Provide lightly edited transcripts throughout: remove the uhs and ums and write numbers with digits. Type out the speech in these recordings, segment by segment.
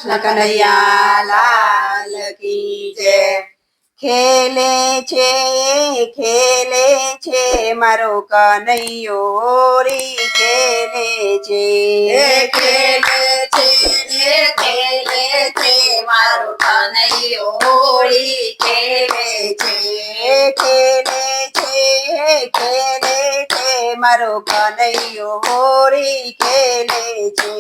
કનૈયા લાલ કી જય। ખેલે છે મારો કનૈયો રી ખેલે છે। ખેલે છે મારો કનૈયો હોળી ખેલે છે। ખેલે છે મારો કનૈયો હોળી ખેલે છે।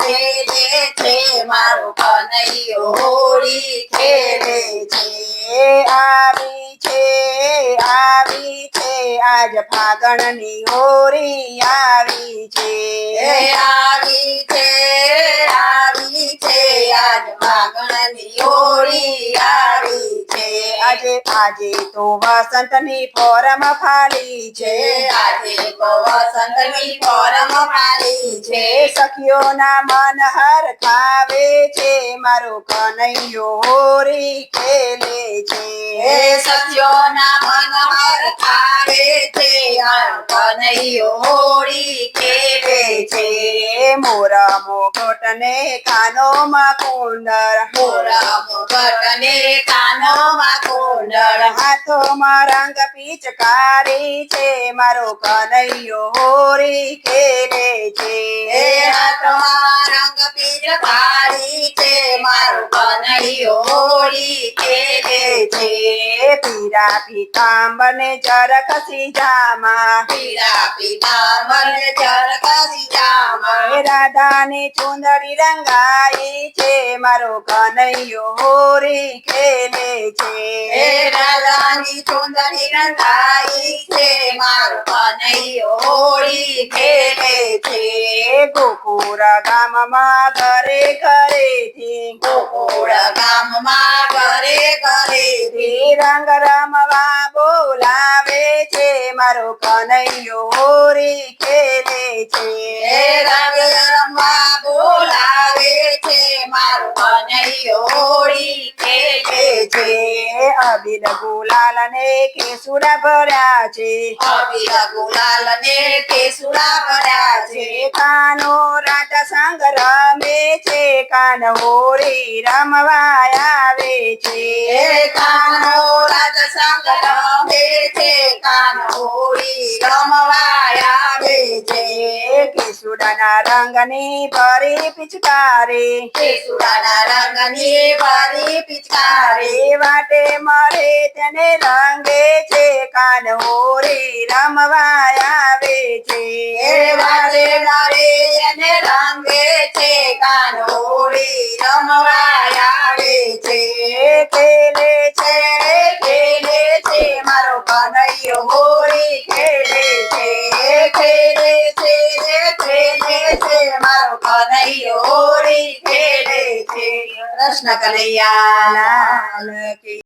ખેલે છે મારો કનૈયો હોળી ખેલે છે। આવી છે આજ ફાગણની હોળી આવી છે। આવી છે આજ ફાગણની હોળી આવી છે। આજે તો વસંતની પોરમ ફાલી છે। આજે તો વસંતની પોરમ ફાલી છે। સખીઓના મન હરખાવે છે મારો કનૈયો હોળી ખેલે છે। સખીઓના મન હરખાવે છે મારો કનૈયો હોળી ખેલે છે। મોરા મોગટને કાનોમાં કુંડળ મોરા મુગટને કાનોમાં કુંડળ હાથોમાં રંગ પિચકારી છે મારો કનૈયો હોળી ખેલે છે। હાથમાં રંગ પિચકારી છે મારો કનૈયો હોળી ખેલે છે। પીરા પીતાંબરને ચરખસી જામા પીળા પીતાંબર ચરખસી જામા રાધાની ચુંદડી રંગાઈ છે મારો કનૈયો હોળી ખેલે છે। રાધાની ચુંદડી રંગાઈ છે મારો કનૈયો હોળી ખેલે છે। ગોકુળ ગામમાં ઘરે ઘરેથી ગોકુળ ગામમાં ઘરે ઘરેથી રંગ રમવા બોલાવે છે મારો કનૈયો હોળી ખેલે છે। રંગ રમવા બોલાવે છે મારો કનૈયો હોળી ખેલે છે। અબીલ ગુલાલ ને કેસુડા ભર્યા છે। અબીલ ગુલાલ ને કેસુડા ભર્યા છે। કાનો રાજા સંગ રમે છે કાન હોળી રમવા આવે છે। કાનો રાજા સંગ રમે છે કાન હોળી રમવા આવે છે। કેસુડાના રંગની ભરી પિચકારી કેસુડાના રંગની ભરી પિચકારી વાટે મળે તેને રંગે છે કાન હોળી રમવા આવે છે। વાટે મળે એને રંગે છે કાન હોળી રમવા આવે છે। ખેલે છે મારો કનૈયો હોળી ખેલે છે। ખેલે છે મારો કનૈયો હોળી ખેલે છે। કૃષ્ણ કનૈયા લાલ કી